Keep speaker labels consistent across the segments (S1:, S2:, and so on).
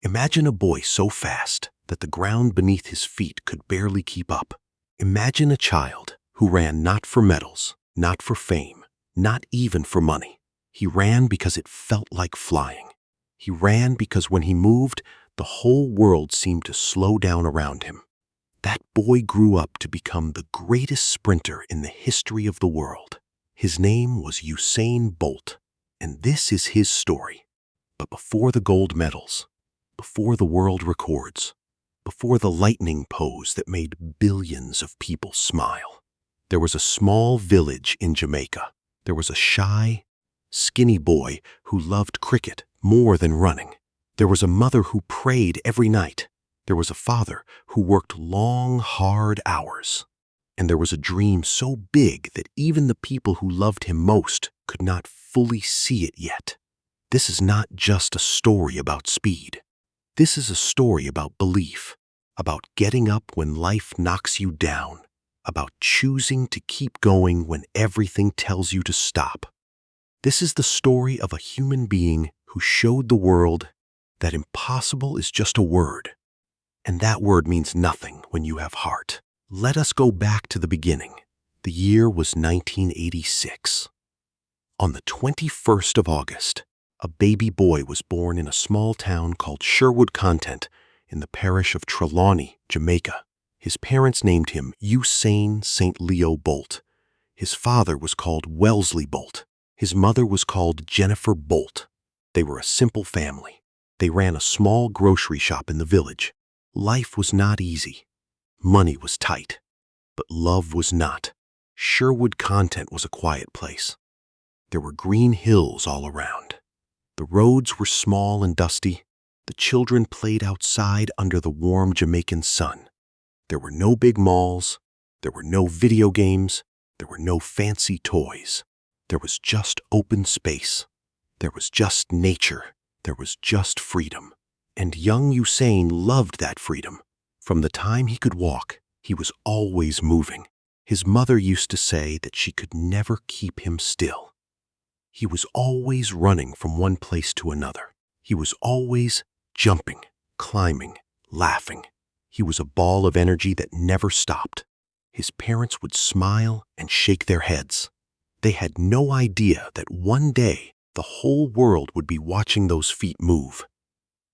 S1: Imagine a boy so fast that the ground beneath his feet could barely keep up. Imagine a child who ran not for medals, not for fame, not even for money. He ran because it felt like flying. He ran because when he moved, the whole world seemed to slow down around him. That boy grew up to become the greatest sprinter in the history of the world. His name was Usain Bolt, and this is his story. But before the gold medals, before the world records, before the lightning pose that made billions of people smile, there was a small village in Jamaica. There was a shy, skinny boy who loved cricket more than running. There was a mother who prayed every night. There was a father who worked long, hard hours. And there was a dream so big that even the people who loved him most could not fully see it yet. This is not just a story about speed. This is a story about belief, about getting up when life knocks you down, about choosing to keep going when everything tells you to stop. This is the story of a human being who showed the world that impossible is just a word, and that word means nothing when you have heart. Let us go back to the beginning. The year was 1986. On the 21st of August, a baby boy was born in a small town called Sherwood Content in the parish of Trelawney, Jamaica. His parents named him Usain St. Leo Bolt. His father was called Wellesley Bolt. His mother was called Jennifer Bolt. They were a simple family. They ran a small grocery shop in the village. Life was not easy. Money was tight, but love was not. Sherwood Content was a quiet place. There were green hills all around. The roads were small and dusty. The children played outside under the warm Jamaican sun. There were no big malls. There were no video games. There were no fancy toys. There was just open space. There was just nature. There was just freedom. And young Usain loved that freedom. From the time he could walk, he was always moving. His mother used to say that she could never keep him still. He was always running from one place to another. He was always jumping, climbing, laughing. He was a ball of energy that never stopped. His parents would smile and shake their heads. They had no idea that one day the whole world would be watching those feet move.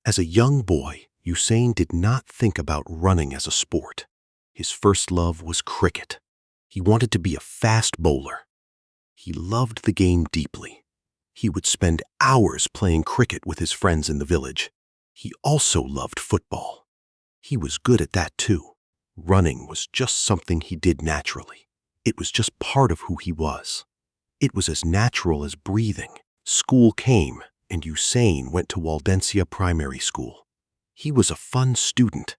S1: As a young boy, Usain did not think about running as a sport. His first love was cricket. He wanted to be a fast bowler. He loved the game deeply. He would spend hours playing cricket with his friends in the village. He also loved football. He was good at that too. Running was just something he did naturally. It was just part of who he was. It was as natural as breathing. School came, and Usain went to Waldensia Primary School. He was a fun student.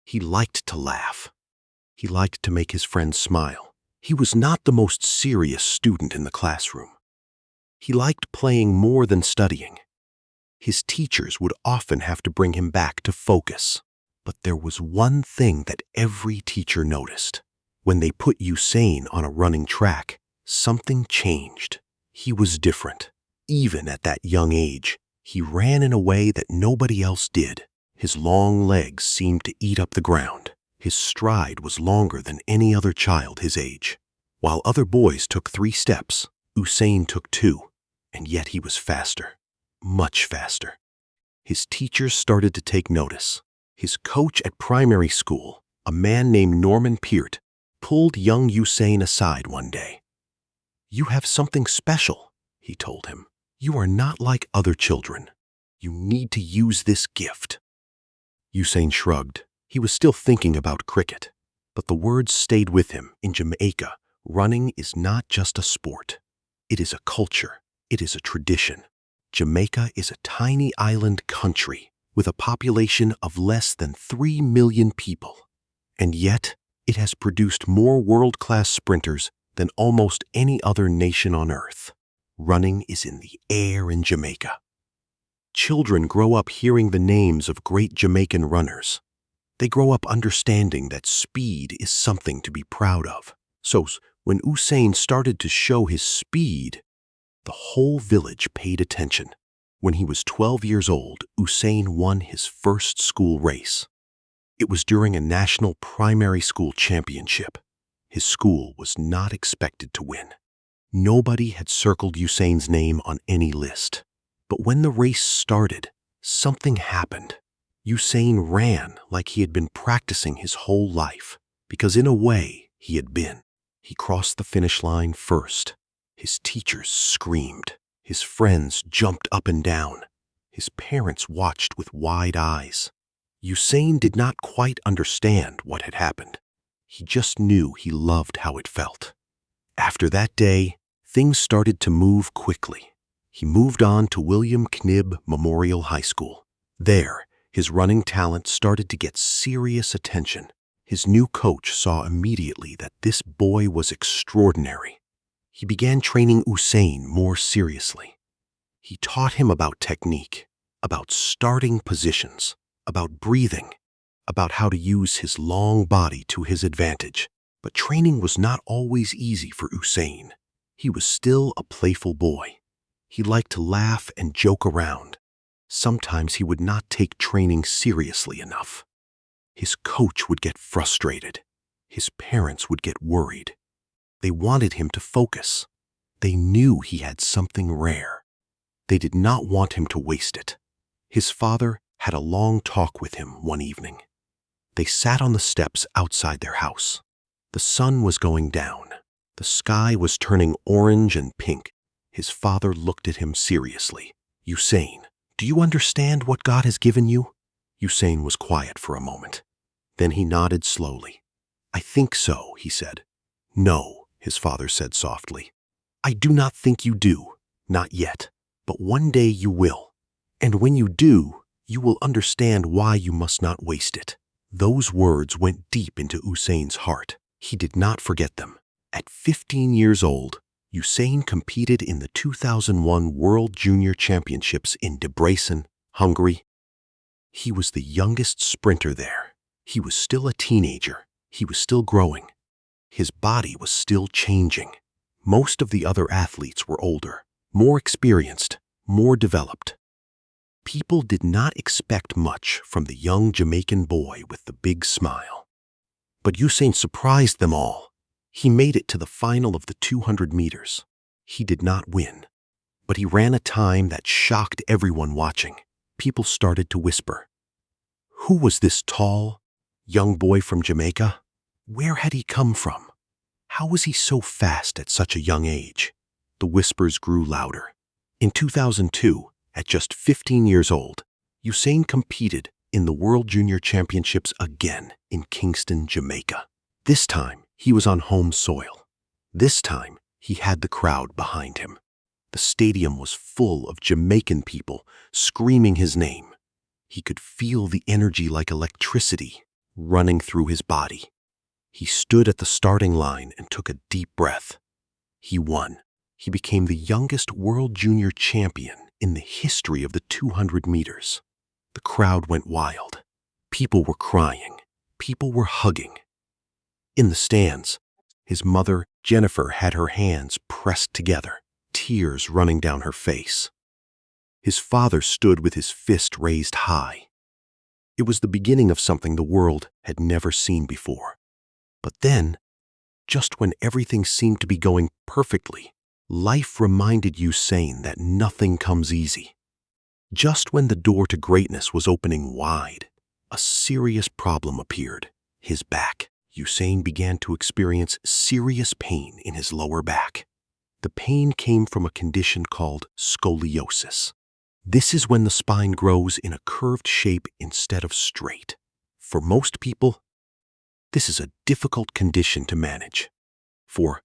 S1: He liked to laugh. He liked to make his friends smile. He was not the most serious student in the classroom. He liked playing more than studying. His teachers would often have to bring him back to focus. But there was one thing that every teacher noticed. When they put Usain on a running track, something changed. He was different. Even at that young age, he ran in a way that nobody else did. His long legs seemed to eat up the ground. His stride was longer than any other child his age. While other boys took 3 steps, Usain took 2, and yet he was faster, much faster. His teachers started to take notice. His coach at primary school, a man named Norman Peart, pulled young Usain aside one day. "You have something special," he told him. "You are not like other children. You need to use this gift." Usain shrugged. He was still thinking about cricket, but the words stayed with him. In Jamaica, running is not just a sport. It is a culture. It is a tradition. Jamaica is a tiny island country with a population of less than 3 million people. And yet, it has produced more world-class sprinters than almost any other nation on earth. Running is in the air in Jamaica. Children grow up hearing the names of great Jamaican runners. They grow up understanding that speed is something to be proud of. So when Usain started to show his speed, the whole village paid attention. When he was 12 years old, Usain won his first school race. It was during a national primary school championship. His school was not expected to win. Nobody had circled Usain's name on any list. But when the race started, something happened. Usain ran like he had been practicing his whole life, because in a way, he had been. He crossed the finish line first. His teachers screamed. His friends jumped up and down. His parents watched with wide eyes. Usain did not quite understand what had happened. He just knew he loved how it felt. After that day, things started to move quickly. He moved on to William Knibb Memorial High School. There, his running talent started to get serious attention. His new coach saw immediately that this boy was extraordinary. He began training Usain more seriously. He taught him about technique, about starting positions, about breathing, about how to use his long body to his advantage. But training was not always easy for Usain. He was still a playful boy. He liked to laugh and joke around. Sometimes he would not take training seriously enough. His coach would get frustrated. His parents would get worried. They wanted him to focus. They knew he had something rare. They did not want him to waste it. His father had a long talk with him one evening. They sat on the steps outside their house. The sun was going down. The sky was turning orange and pink. His father looked at him seriously. "Usain, do you understand what God has given you?" Usain was quiet for a moment. Then he nodded slowly. "I think so," he said. "No," his father said softly. "I do not think you do. Not yet. But one day you will. And when you do, you will understand why you must not waste it." Those words went deep into Usain's heart. He did not forget them. At 15 years old, Usain competed in the 2001 World Junior Championships in Debrecen, Hungary. He was the youngest sprinter there. He was still a teenager. He was still growing. His body was still changing. Most of the other athletes were older, more experienced, more developed. People did not expect much from the young Jamaican boy with the big smile. But Usain surprised them all. He made it to the final of the 200 meters. He did not win, but he ran a time that shocked everyone watching. People started to whisper, "Who was this tall, young boy from Jamaica? Where had he come from? How was he so fast at such a young age?" The whispers grew louder. In 2002, at just 15 years old, Usain competed in the World Junior Championships again in Kingston, Jamaica. This time, he was on home soil. This time, he had the crowd behind him. The stadium was full of Jamaican people screaming his name. He could feel the energy like electricity running through his body. He stood at the starting line and took a deep breath. He won. He became the youngest World Junior Champion in the history of the 200 meters. The crowd went wild. People were crying. People were hugging. In the stands, his mother, Jennifer, had her hands pressed together, tears running down her face. His father stood with his fist raised high. It was the beginning of something the world had never seen before. But then, just when everything seemed to be going perfectly, life reminded Usain that nothing comes easy. Just when the door to greatness was opening wide, a serious problem appeared: his back. Usain began to experience serious pain in his lower back. The pain came from a condition called scoliosis. This is when the spine grows in a curved shape instead of straight. For most people, this is a difficult condition to manage. For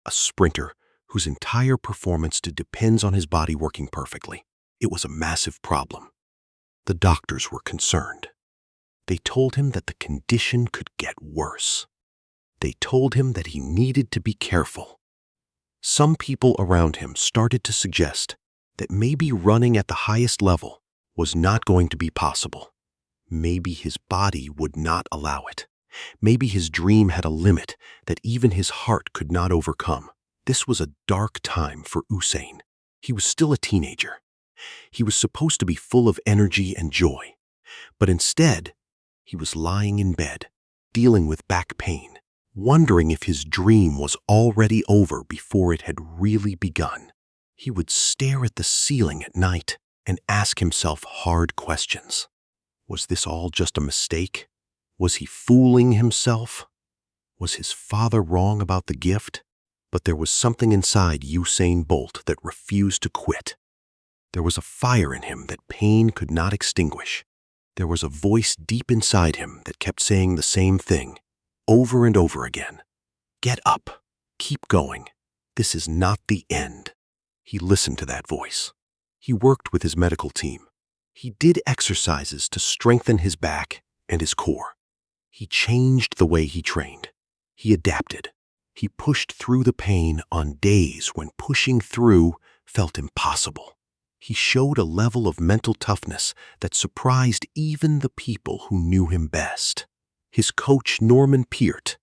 S1: a sprinter whose entire performance depends on his body working perfectly, it was a massive problem. The doctors were concerned. They told him that the condition could get worse. They told him that he needed to be careful. Some people around him started to suggest that maybe running at the highest level was not going to be possible. Maybe his body would not allow it. Maybe his dream had a limit that even his heart could not overcome. This was a dark time for Usain. He was still a teenager. He was supposed to be full of energy and joy, but instead, he was lying in bed, dealing with back pain, wondering if his dream was already over before it had really begun. He would stare at the ceiling at night and ask himself hard questions. Was this all just a mistake? Was he fooling himself? Was his father wrong about the gift? But there was something inside Usain Bolt that refused to quit. There was a fire in him that pain could not extinguish. There was a voice deep inside him that kept saying the same thing, over and over again. Get up. Keep going. This is not the end. He listened to that voice. He worked with his medical team. He did exercises to strengthen his back and his core. He changed the way he trained. He adapted. He pushed through the pain on days when pushing through felt impossible. He showed a level of mental toughness that surprised even the people who knew him best. His coach, Norman Peart,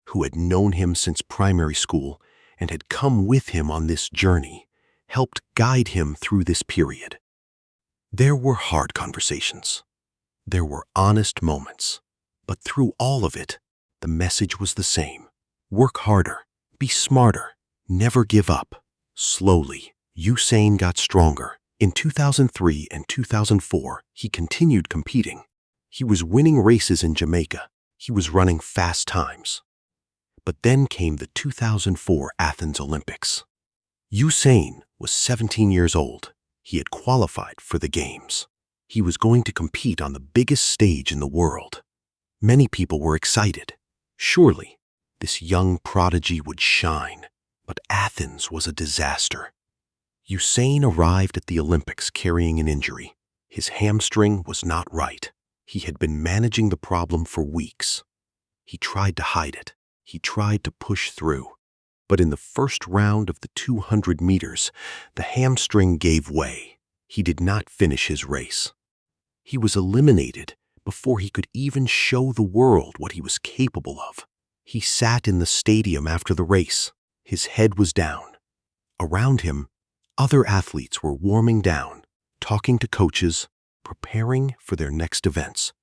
S1: who had known him since primary school and had come with him on this journey, helped guide him through this period. There were hard conversations. There were honest moments. But through all of it, the message was the same. Work harder. Be smarter. Never give up. Slowly, Usain got stronger. In 2003 and 2004, he continued competing. He was winning races in Jamaica. He was running fast times. But then came the 2004 Athens Olympics. Usain was 17 years old. He had qualified for the Games. He was going to compete on the biggest stage in the world. Many people were excited. Surely, this young prodigy would shine. But Athens was a disaster. Usain arrived at the Olympics carrying an injury. His hamstring was not right. He had been managing the problem for weeks. He tried to hide it. He tried to push through. But in the first round of the 200 meters, the hamstring gave way. He did not finish his race. He was eliminated before he could even show the world what he was capable of. He sat in the stadium after the race. His head was down. Around him, other athletes were warming down, talking to coaches, preparing for their next events.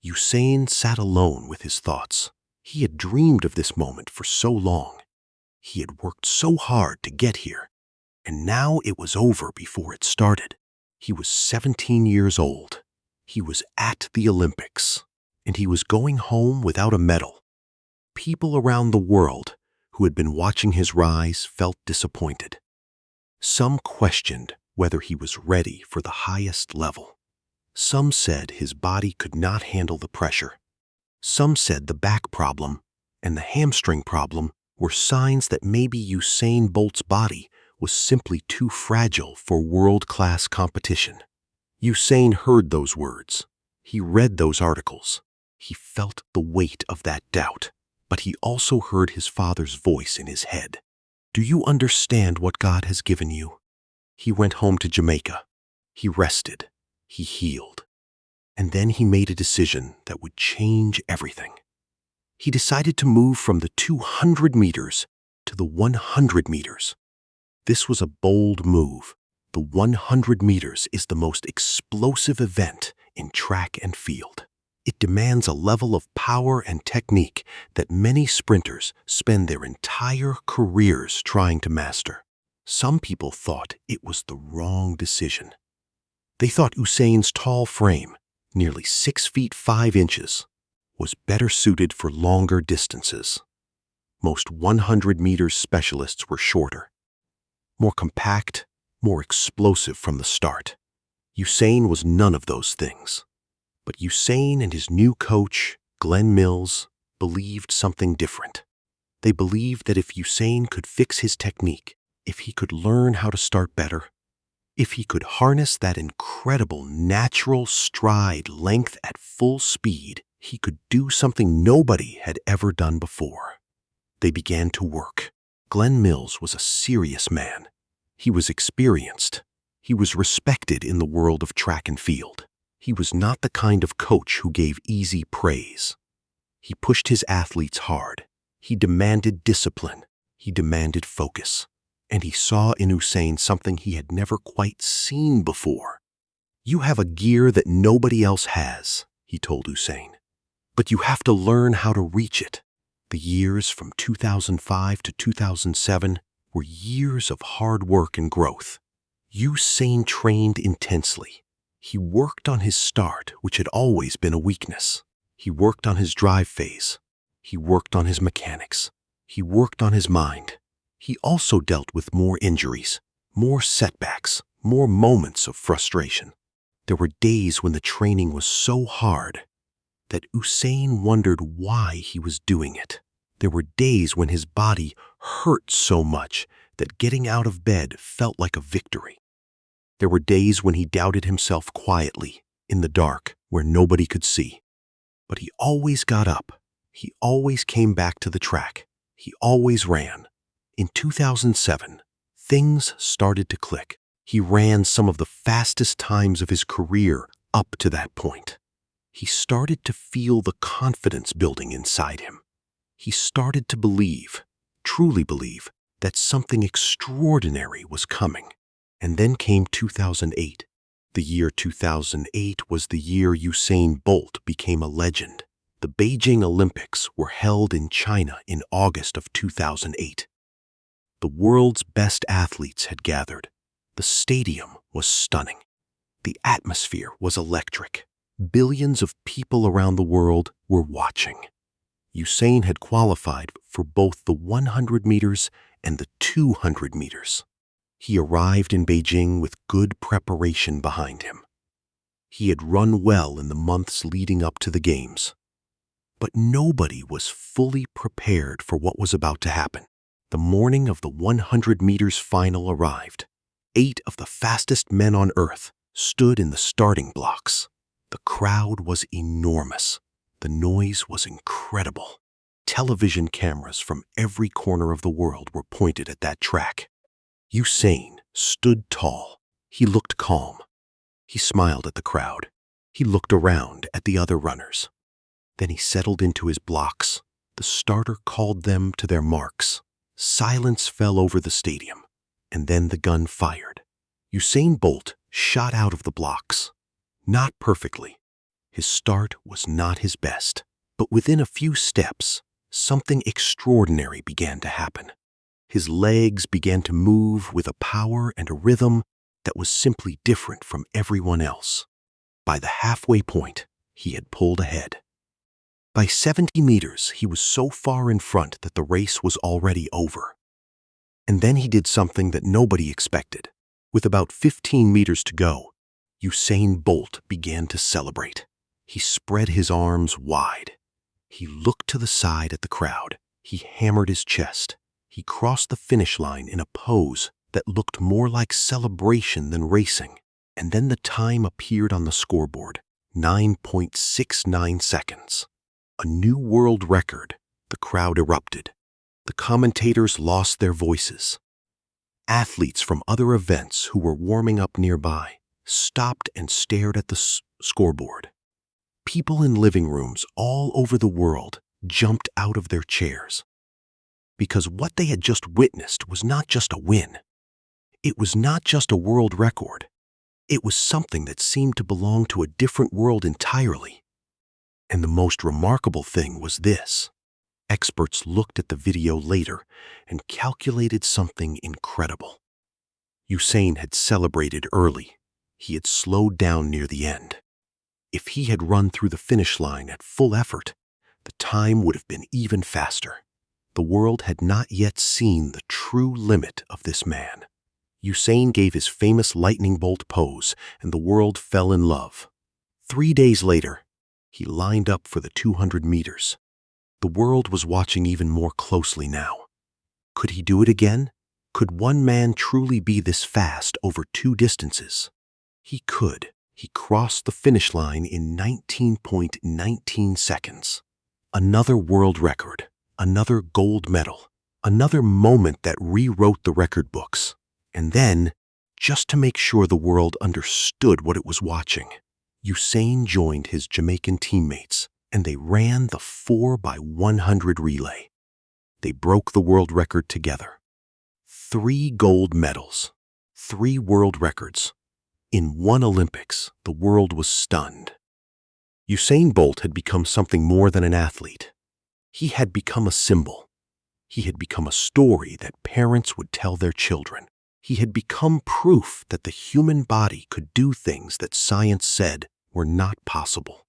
S1: Usain sat alone with his thoughts. He had dreamed of this moment for so long. He had worked so hard to get here, and now it was over before it started. He was 17 years old. He was at the Olympics, and he was going home without a medal. People around the world who had been watching his rise felt disappointed. Some questioned whether he was ready for the highest level. Some said his body could not handle the pressure. Some said the back problem and the hamstring problem were signs that maybe Usain Bolt's body was simply too fragile for world-class competition. Usain heard those words. He read those articles. He felt the weight of that doubt, but he also heard his father's voice in his head. Do you understand what God has given you? He went home to Jamaica. He rested. He healed. And then he made a decision that would change everything. He decided to move from the 200 meters to the 100 meters. This was a bold move. The 100 meters is the most explosive event in track and field. It demands a level of power and technique that many sprinters spend their entire careers trying to master. Some people thought it was the wrong decision. They thought Usain's tall frame, nearly 6 feet 5 inches, was better suited for longer distances. Most 100 meters specialists were shorter, more compact, more explosive from the start. Usain was none of those things. But Usain and his new coach, Glenn Mills, believed something different. They believed that if Usain could fix his technique, if he could learn how to start better, if he could harness that incredible natural stride length at full speed, he could do something nobody had ever done before. They began to work. Glenn Mills was a serious man. He was experienced. He was respected in the world of track and field. He was not the kind of coach who gave easy praise. He pushed his athletes hard. He demanded discipline. He demanded focus. and he saw in Usain something he had never quite seen before. "You have a gear that nobody else has," he told Usain, "but you have to learn how to reach it." The years from 2005 to 2007 were years of hard work and growth. Usain trained intensely. He worked on his start, which had always been a weakness. He worked on his drive phase. He worked on his mechanics. He worked on his mind. He also dealt with more injuries, more setbacks, more moments of frustration. There were days when the training was so hard that Usain wondered why he was doing it. There were days when his body hurt so much that getting out of bed felt like a victory. There were days when he doubted himself quietly, in the dark, where nobody could see. But he always got up. He always came back to the track. He always ran. In 2007, things started to click. He ran some of the fastest times of his career up to that point. He started to feel the confidence building inside him. He started to believe, truly believe, that something extraordinary was coming. And then came 2008. The year 2008 was the year Usain Bolt became a legend. The Beijing Olympics were held in China in August of 2008. The world's best athletes had gathered. The stadium was stunning. The atmosphere was electric. Billions of people around the world were watching. Usain had qualified for both the 100 meters and the 200 meters. He arrived in Beijing with good preparation behind him. He had run well in the months leading up to the games. But nobody was fully prepared for what was about to happen. The morning of the 100 meters final arrived. 8 of the fastest men on earth stood in the starting blocks. The crowd was enormous. The noise was incredible. Television cameras from every corner of the world were pointed at that track. Usain stood tall. He looked calm. He smiled at the crowd. He looked around at the other runners. Then he settled into his blocks. The starter called them to their marks. Silence fell over the stadium, and then the gun fired. Usain Bolt shot out of the blocks. Not perfectly. His start was not his best, but within a few steps, something extraordinary began to happen. His legs began to move with a power and a rhythm that was simply different from everyone else. By the halfway point, he had pulled ahead. By 70 meters, he was so far in front that the race was already over. And then he did something that nobody expected. With about 15 meters to go, Usain Bolt began to celebrate. He spread his arms wide. He looked to the side at the crowd. He hammered his chest. He crossed the finish line in a pose that looked more like celebration than racing. And then the time appeared on the scoreboard, 9.69 seconds. A new world record. The crowd erupted. The commentators lost their voices. Athletes from other events who were warming up nearby stopped and stared at the scoreboard. People in living rooms all over the world jumped out of their chairs. Because what they had just witnessed was not just a win. It was not just a world record. It was something that seemed to belong to a different world entirely. And the most remarkable thing was this. Experts looked at the video later and calculated something incredible. Usain had celebrated early. He had slowed down near the end. If he had run through the finish line at full effort, the time would have been even faster. The world had not yet seen the true limit of this man. Usain gave his famous lightning bolt pose, and the world fell in love. 3 days later, he lined up for the 200 meters. The world was watching even more closely now. Could he do it again? Could one man truly be this fast over 2 distances? He could. He crossed the finish line in 19.19 seconds. Another world record, another gold medal, another moment that rewrote the record books. And then, just to make sure the world understood what it was watching, Usain joined his Jamaican teammates, and they ran the 4x100 relay. They broke the world record together. 3 gold medals, 3 world records. In one Olympics, the world was stunned. Usain Bolt had become something more than an athlete. He had become a symbol. He had become a story that parents would tell their children. He had become proof that the human body could do things that science said were not possible.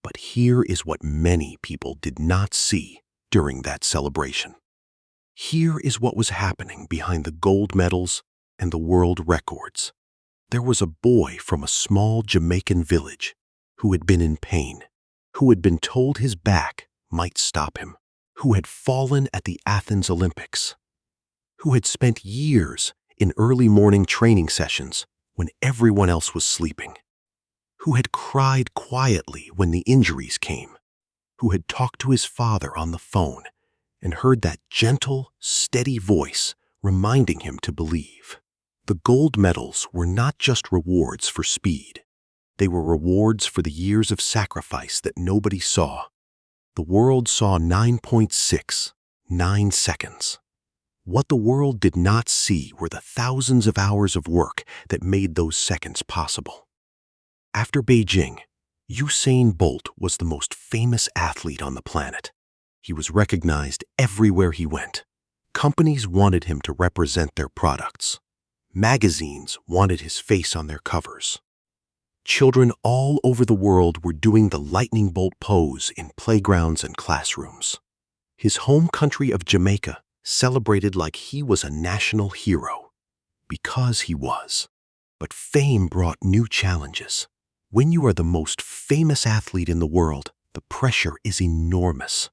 S1: But here is what many people did not see during that celebration. Here is what was happening behind the gold medals and the world records. There was a boy from a small Jamaican village who had been in pain, who had been told his back might stop him, who had fallen at the Athens Olympics, who had spent years in early morning training sessions when everyone else was sleeping, who had cried quietly when the injuries came, who had talked to his father on the phone and heard that gentle, steady voice reminding him to believe. The gold medals were not just rewards for speed. They were rewards for the years of sacrifice that nobody saw. The world saw 9.69 seconds. What the world did not see were the thousands of hours of work that made those seconds possible. After Beijing, Usain Bolt was the most famous athlete on the planet. He was recognized everywhere he went. Companies wanted him to represent their products. Magazines wanted his face on their covers. Children all over the world were doing the lightning bolt pose in playgrounds and classrooms. His home country of Jamaica celebrated like he was a national hero, because he was. But fame brought new challenges. When you are the most famous athlete in the world, the pressure is enormous.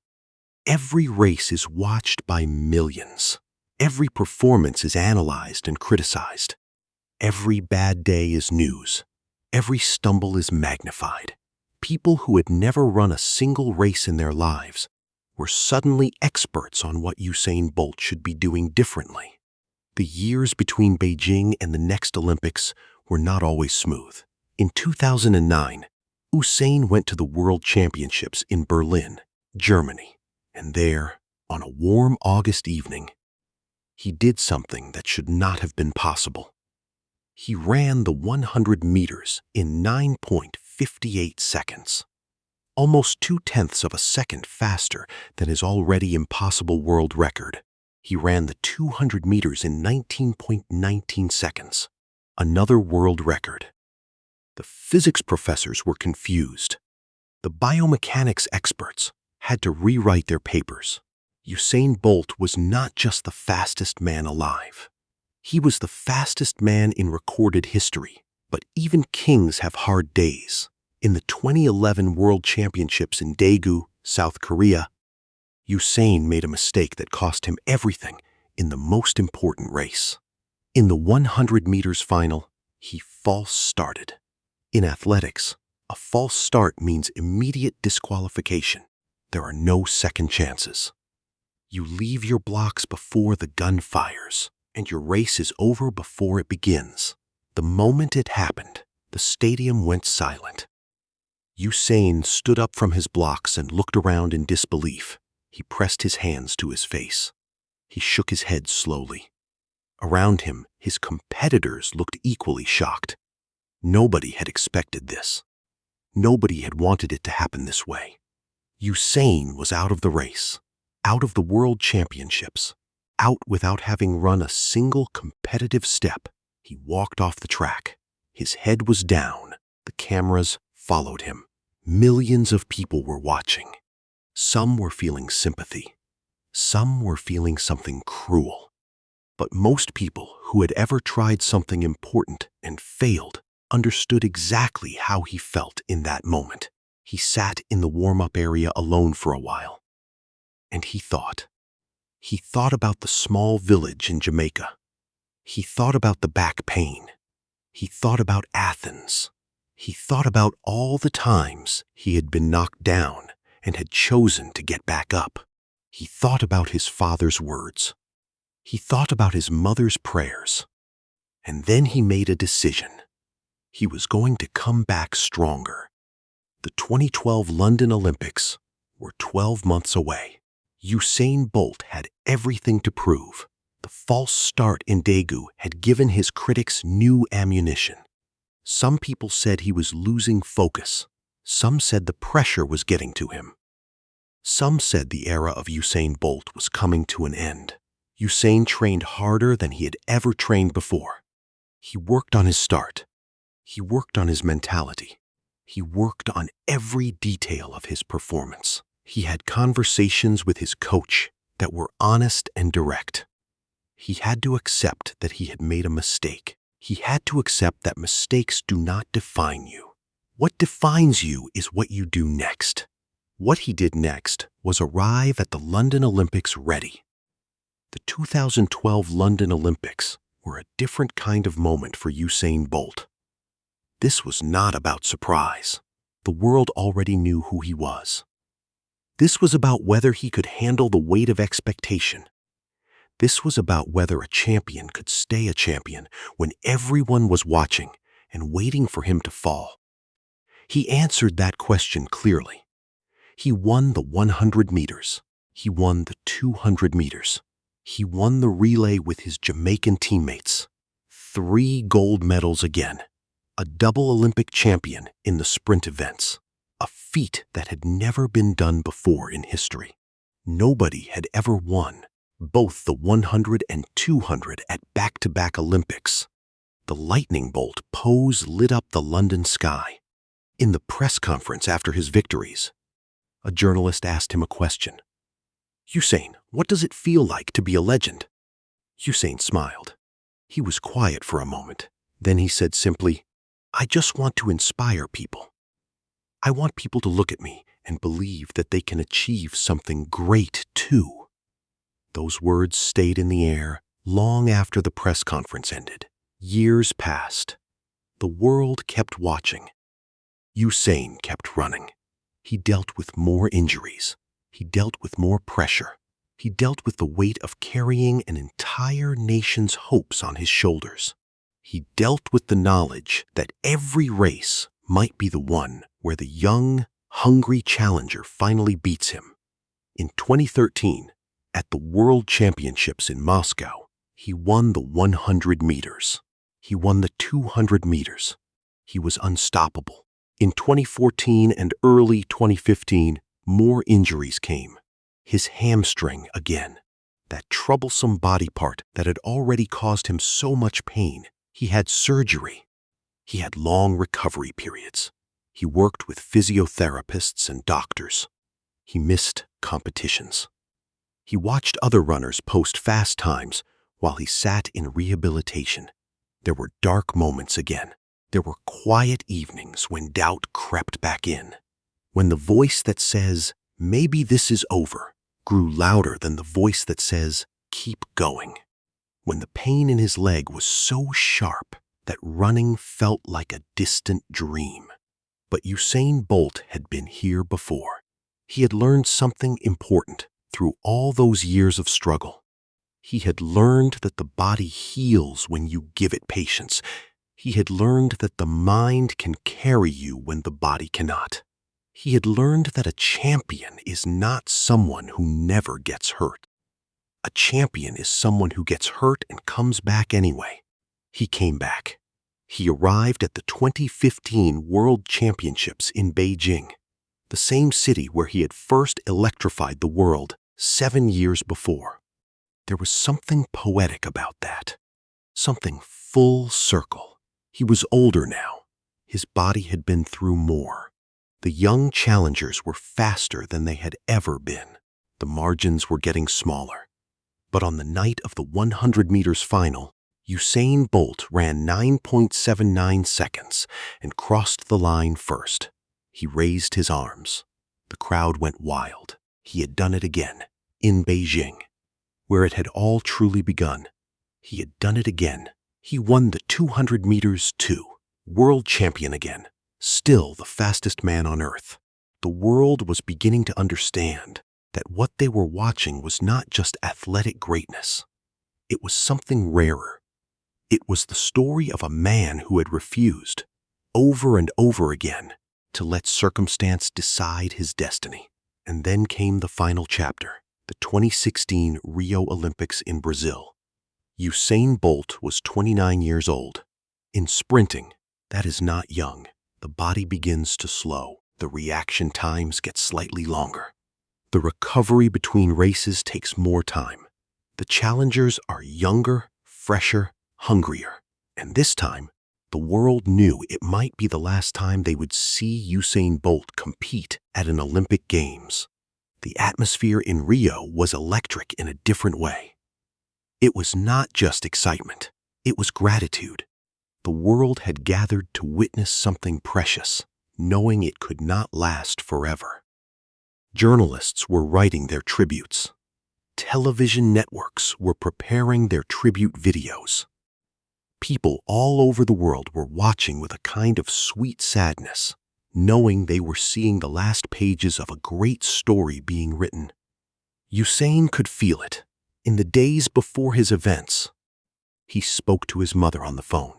S1: Every race is watched by millions. Every performance is analyzed and criticized. Every bad day is news. Every stumble is magnified. People who had never run a single race in their lives were suddenly experts on what Usain Bolt should be doing differently. The years between Beijing and the next Olympics were not always smooth. In 2009, Usain went to the World Championships in Berlin, Germany, and there, on a warm August evening, he did something that should not have been possible. He ran the 100 meters in 9.58 seconds. Almost 0.2 of a second faster than his already impossible world record. He ran the 200 meters in 19.19 seconds, another world record. The physics professors were confused. The biomechanics experts had to rewrite their papers. Usain Bolt was not just the fastest man alive. He was the fastest man in recorded history, but even kings have hard days. In the 2011 World Championships in Daegu, South Korea, Usain made a mistake that cost him everything in the most important race. In the 100 meters final, he false started. In athletics, a false start means immediate disqualification. There are no second chances. You leave your blocks before the gun fires, and your race is over before it begins. The moment it happened, the stadium went silent. Usain stood up from his blocks and looked around in disbelief. He pressed his hands to his face. He shook his head slowly. Around him, his competitors looked equally shocked. Nobody had expected this. Nobody had wanted it to happen this way. Usain was out of the race, out of the World Championships, out without having run a single competitive step. He walked off the track. His head was down. The cameras followed him. Millions of people were watching. Some were feeling sympathy. Some were feeling something cruel. But most people who had ever tried something important and failed understood exactly how he felt in that moment. He sat in the warm-up area alone for a while. And he thought. He thought about the small village in Jamaica. He thought about the back pain. He thought about Athens. He thought about all the times he had been knocked down and had chosen to get back up. He thought about his father's words. He thought about his mother's prayers. And then he made a decision. He was going to come back stronger. The 2012 London Olympics were 12 months away. Usain Bolt had everything to prove. The false start in Daegu had given his critics new ammunition. Some people said he was losing focus. Some said the pressure was getting to him. Some said the era of Usain Bolt was coming to an end. Usain trained harder than he had ever trained before. He worked on his start. He worked on his mentality. He worked on every detail of his performance. He had conversations with his coach that were honest and direct. He had to accept that he had made a mistake. He had to accept that mistakes do not define you. What defines you is what you do next. What he did next was arrive at the London Olympics ready. The 2012 London Olympics were a different kind of moment for Usain Bolt. This was not about surprise. The world already knew who he was. This was about whether he could handle the weight of expectation. This was about whether a champion could stay a champion when everyone was watching and waiting for him to fall. He answered that question clearly. He won the 100 meters. He won the 200 meters. He won the relay with his Jamaican teammates. 3 gold medals again. A double Olympic champion in the sprint events. A feat that had never been done before in history. Nobody had ever won both the 100 and 200 at back-to-back Olympics. The lightning bolt pose lit up the London sky. In the press conference after his victories, a journalist asked him a question. "Usain, what does it feel like to be a legend?" Usain smiled. He was quiet for a moment. Then he said simply, "I just want to inspire people. I want people to look at me and believe that they can achieve something great too." Those words stayed in the air long after the press conference ended. Years passed. The world kept watching. Usain kept running. He dealt with more injuries. He dealt with more pressure. He dealt with the weight of carrying an entire nation's hopes on his shoulders. He dealt with the knowledge that every race might be the one where the young, hungry challenger finally beats him. In 2013, at the World Championships in Moscow, he won the 100 meters. He won the 200 meters. He was unstoppable. In 2014 and early 2015, more injuries came. His hamstring again. That troublesome body part that had already caused him so much pain. He had surgery. He had long recovery periods. He worked with physiotherapists and doctors. He missed competitions. He watched other runners post fast times while he sat in rehabilitation. There were dark moments again. There were quiet evenings when doubt crept back in. When the voice that says, "Maybe this is over," grew louder than the voice that says, "Keep going." When the pain in his leg was so sharp that running felt like a distant dream. But Usain Bolt had been here before. He had learned something important through all those years of struggle. He had learned that the body heals when you give it patience. He had learned that the mind can carry you when the body cannot. He had learned that a champion is not someone who never gets hurt. A champion is someone who gets hurt and comes back anyway. He came back. He arrived at the 2015 World Championships in Beijing, the same city where he had first electrified the world 7 years before. There was something poetic about that, something full circle. He was older now. His body had been through more. The young challengers were faster than they had ever been. The margins were getting smaller. But on the night of the 100 meters final, Usain Bolt ran 9.79 seconds and crossed the line first. He raised his arms. The crowd went wild. He had done it again, in Beijing, where it had all truly begun. He had done it again. He won the 200 meters too, world champion again, still the fastest man on earth. The world was beginning to understand that what they were watching was not just athletic greatness. It was something rarer. It was the story of a man who had refused, over and over again, to let circumstance decide his destiny. And then came the final chapter, the 2016 Rio Olympics in Brazil. Usain Bolt was 29 years old. In sprinting, that is not young. The body begins to slow. The reaction times get slightly longer. The recovery between races takes more time. The challengers are younger, fresher, hungrier. And this time, the world knew it might be the last time they would see Usain Bolt compete at an Olympic Games. The atmosphere in Rio was electric in a different way. It was not just excitement. It was gratitude. The world had gathered to witness something precious, knowing it could not last forever. Journalists were writing their tributes. Television networks were preparing their tribute videos. People all over the world were watching with a kind of sweet sadness, knowing they were seeing the last pages of a great story being written. Usain could feel it. In the days before his events, he spoke to his mother on the phone.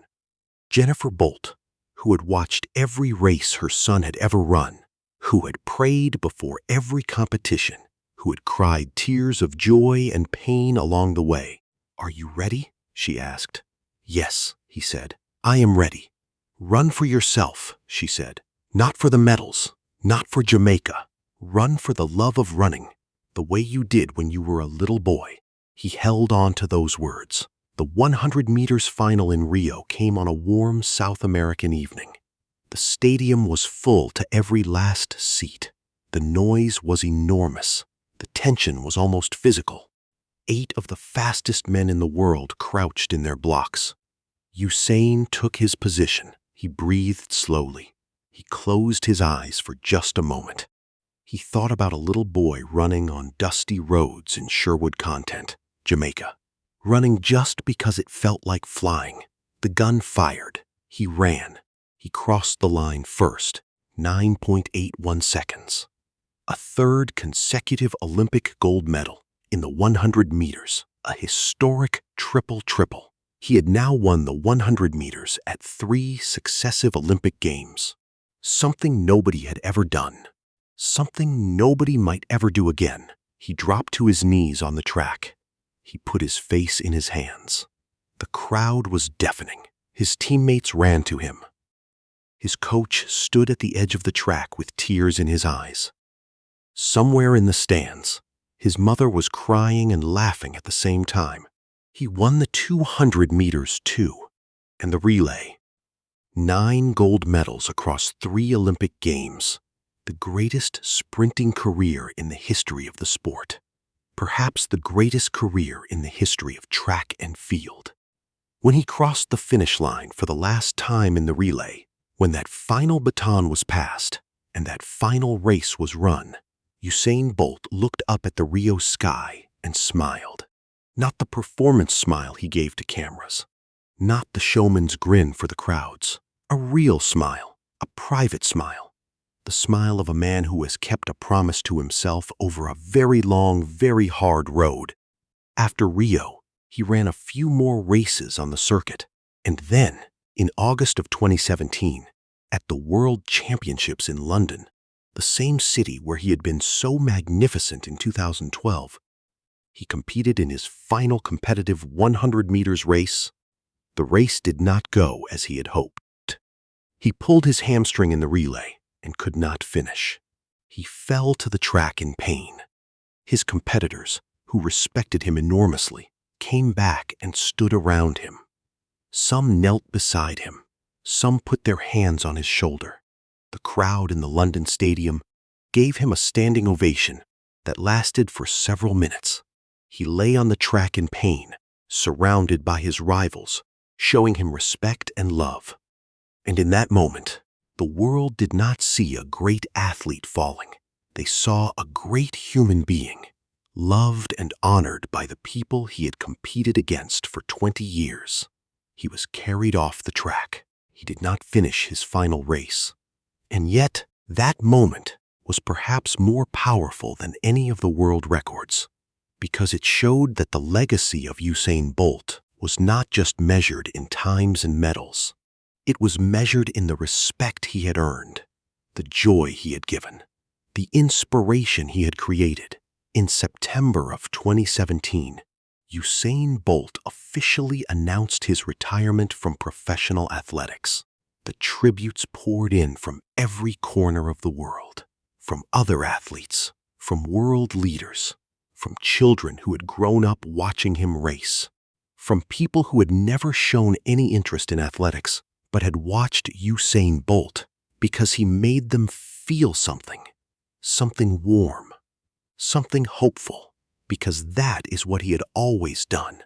S1: Jennifer Bolt, who had watched every race her son had ever run, who had prayed before every competition, who had cried tears of joy and pain along the way. "Are you ready?" she asked. "Yes," he said. "I am ready." "Run for yourself," she said. "Not for the medals, not for Jamaica. Run for the love of running, the way you did when you were a little boy." He held on to those words. The 100 meters final in Rio came on a warm South American evening. The stadium was full to every last seat. The noise was enormous. The tension was almost physical. 8 of the fastest men in the world crouched in their blocks. Usain took his position. He breathed slowly. He closed his eyes for just a moment. He thought about a little boy running on dusty roads in Sherwood Content, Jamaica. Running just because it felt like flying. The gun fired. He ran. He crossed the line first, 9.81 seconds. A third consecutive Olympic gold medal in the 100 meters, a historic triple-triple. He had now won the 100 meters at 3 successive Olympic Games. Something nobody had ever done. Something nobody might ever do again. He dropped to his knees on the track. He put his face in his hands. The crowd was deafening. His teammates ran to him. His coach stood at the edge of the track with tears in his eyes. Somewhere in the stands, his mother was crying and laughing at the same time. He won the 200 meters too, and the relay. 9 gold medals across 3 Olympic Games, the greatest sprinting career in the history of the sport. Perhaps the greatest career in the history of track and field. When he crossed the finish line for the last time in the relay, when that final baton was passed and that final race was run, Usain Bolt looked up at the Rio sky and smiled. Not the performance smile he gave to cameras, not the showman's grin for the crowds. A real smile, a private smile. The smile of a man who has kept a promise to himself over a very long, very hard road. After Rio, he ran a few more races on the circuit. And then, in August of 2017, at the World Championships in London, the same city where he had been so magnificent in 2012, he competed in his final competitive 100 meters race. The race did not go as he had hoped. He pulled his hamstring in the relay and could not finish. He fell to the track in pain. His competitors, who respected him enormously, came back and stood around him. Some knelt beside him. Some put their hands on his shoulder. The crowd in the London Stadium gave him a standing ovation that lasted for several minutes. He lay on the track in pain, surrounded by his rivals, showing him respect and love. And in that moment, the world did not see a great athlete falling. They saw a great human being, loved and honored by the people he had competed against for 20 years. He was carried off the track. He did not finish his final race. And yet, that moment was perhaps more powerful than any of the world records, because it showed that the legacy of Usain Bolt was not just measured in times and medals. It was measured in the respect he had earned, the joy he had given, the inspiration he had created. In September of 2017, Usain Bolt officially announced his retirement from professional athletics. The tributes poured in from every corner of the world, from other athletes, from world leaders, from children who had grown up watching him race, from people who had never shown any interest in athletics but had watched Usain Bolt because he made them feel something warm, something hopeful, because that is what he had always done.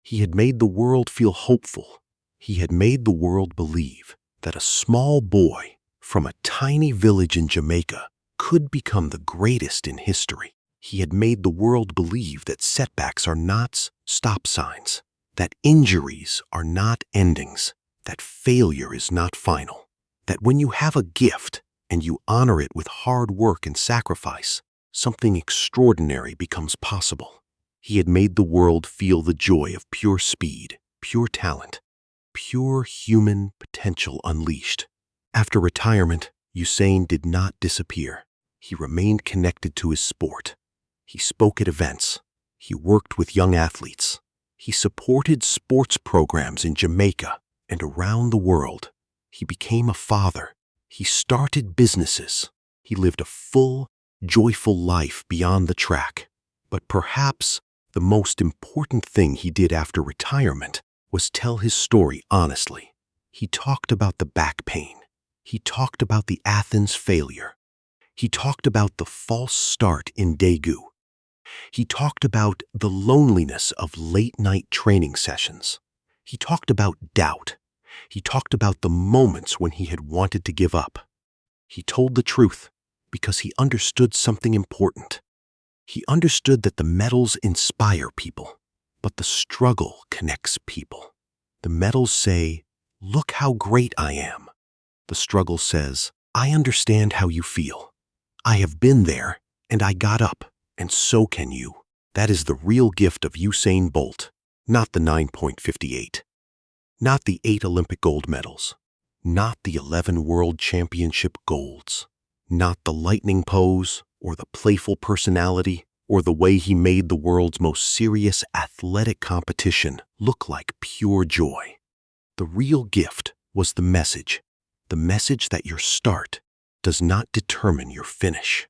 S1: He had made the world feel hopeful. He had made the world believe that a small boy from a tiny village in Jamaica could become the greatest in history. He had made the world believe that setbacks are not stop signs, that injuries are not endings, that failure is not final, that when you have a gift and you honor it with hard work and sacrifice, something extraordinary becomes possible. He had made the world feel the joy of pure speed, pure talent, pure human potential unleashed. After retirement, Usain did not disappear. He remained connected to his sport. He spoke at events. He worked with young athletes. He supported sports programs in Jamaica and around the world. He became a father. He started businesses. He lived a full, joyful life beyond the track. But perhaps the most important thing he did after retirement was tell his story honestly. He talked about the back pain. He talked about the Athens failure. He talked about the false start in Daegu. He talked about the loneliness of late-night training sessions. He talked about doubt. He talked about the moments when he had wanted to give up. He told the truth because he understood something important. He understood that the medals inspire people, but the struggle connects people. The medals say, "Look how great I am." The struggle says, "I understand how you feel. I have been there, and I got up, and so can you." That is the real gift of Usain Bolt, not the 9.58, not the 8 Olympic gold medals, not the 11 World Championship golds, not the lightning pose or the playful personality or the way he made the world's most serious athletic competition look like pure joy. The real gift was the message that your start does not determine your finish,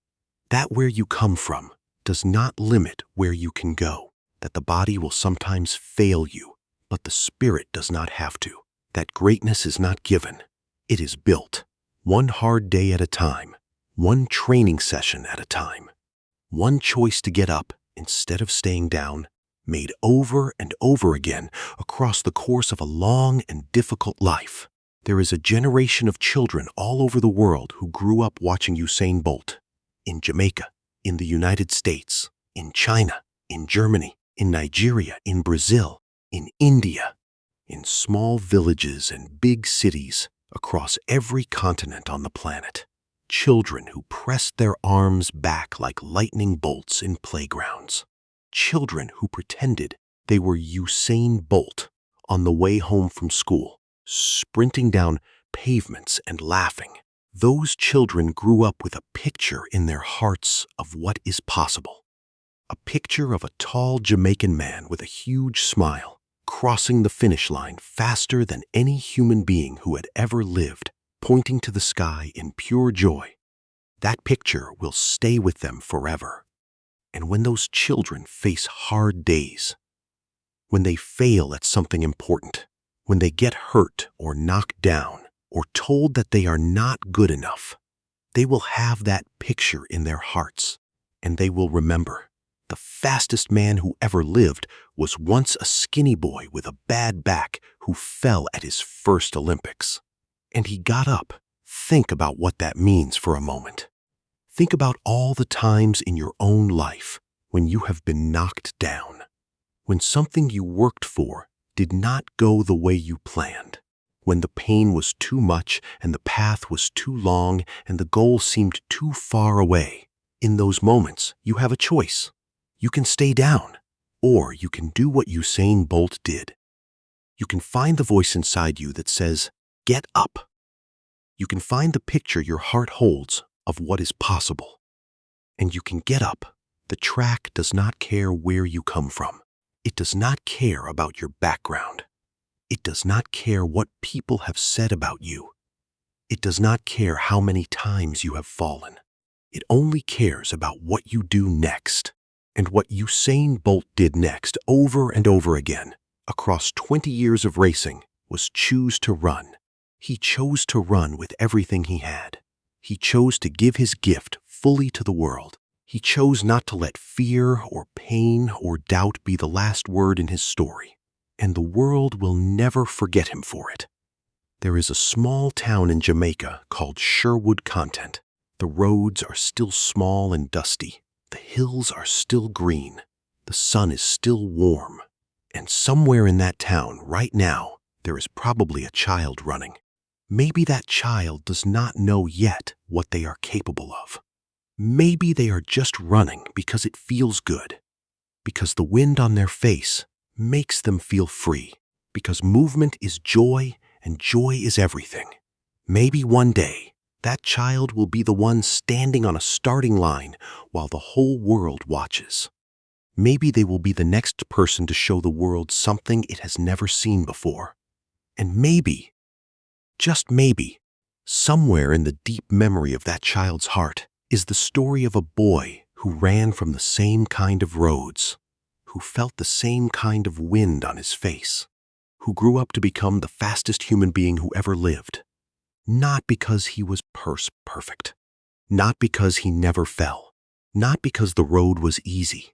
S1: that where you come from does not limit where you can go, that the body will sometimes fail you, but the spirit does not have to, that greatness is not given, it is built, one hard day at a time, one training session at a time, one choice to get up instead of staying down, made over and over again across the course of a long and difficult life. There is a generation of children all over the world who grew up watching Usain Bolt. In Jamaica, in the United States, in China, in Germany, in Nigeria, in Brazil, in India, in small villages and big cities across every continent on the planet. Children who pressed their arms back like lightning bolts in playgrounds. Children who pretended they were Usain Bolt on the way home from school, sprinting down pavements and laughing. Those children grew up with a picture in their hearts of what is possible. A picture of a tall Jamaican man with a huge smile, crossing the finish line faster than any human being who had ever lived, pointing to the sky in pure joy. That picture will stay with them forever. And when those children face hard days, when they fail at something important, when they get hurt or knocked down or told that they are not good enough, they will have that picture in their hearts, and they will remember the fastest man who ever lived was once a skinny boy with a bad back who fell at his first Olympics. And he got up. Think about what that means for a moment. Think about all the times in your own life when you have been knocked down, when something you worked for did not go the way you planned, when the pain was too much and the path was too long and the goal seemed too far away. In those moments, you have a choice. You can stay down, or you can do what Usain Bolt did. You can find the voice inside you that says, "Get up." You can find the picture your heart holds of what is possible. And you can get up. The track does not care where you come from. It does not care about your background. It does not care what people have said about you. It does not care how many times you have fallen. It only cares about what you do next. And what Usain Bolt did next over and over again, across 20 years of racing, was choose to run. He chose to run with everything he had. He chose to give his gift fully to the world. He chose not to let fear or pain or doubt be the last word in his story. And the world will never forget him for it. There is a small town in Jamaica called Sherwood Content. The roads are still small and dusty. The hills are still green. The sun is still warm. And somewhere in that town, right now, there is probably a child running. Maybe that child does not know yet what they are capable of. Maybe they are just running because it feels good, because the wind on their face makes them feel free, because movement is joy and joy is everything. Maybe one day, that child will be the one standing on a starting line while the whole world watches. Maybe they will be the next person to show the world something it has never seen before. And maybe, just maybe, somewhere in the deep memory of that child's heart is the story of a boy who ran from the same kind of roads, who felt the same kind of wind on his face, who grew up to become the fastest human being who ever lived. Not because he was perfect, not because he never fell, not because the road was easy,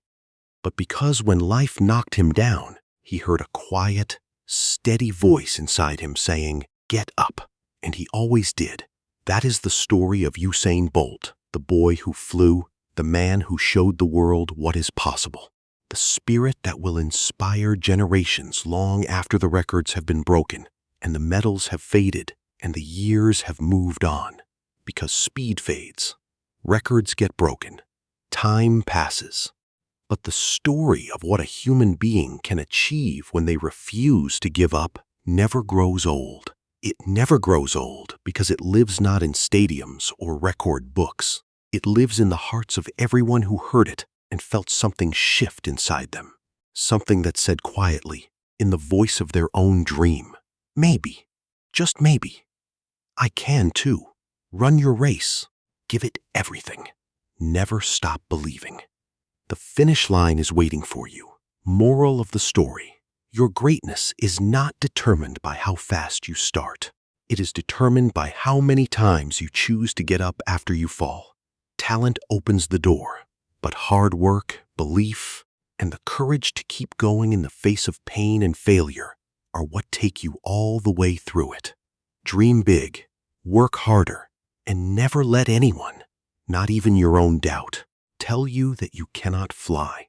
S1: but because when life knocked him down, he heard a quiet, steady voice inside him saying, "Get up." And he always did. That is the story of Usain Bolt, the boy who flew, the man who showed the world what is possible, the spirit that will inspire generations long after the records have been broken and the medals have faded and the years have moved on. Because speed fades, records get broken, time passes. But the story of what a human being can achieve when they refuse to give up never grows old. It never grows old because it lives not in stadiums or record books. It lives in the hearts of everyone who heard it and felt something shift inside them. Something that said quietly, in the voice of their own dream, maybe, just maybe, I can too. Run your race. Give it everything. Never stop believing. The finish line is waiting for you. Moral of the story: your greatness is not determined by how fast you start. It is determined by how many times you choose to get up after you fall. Talent opens the door, but hard work, belief, and the courage to keep going in the face of pain and failure are what take you all the way through it. Dream big, work harder, and never let anyone, not even your own doubt, tell you that you cannot fly.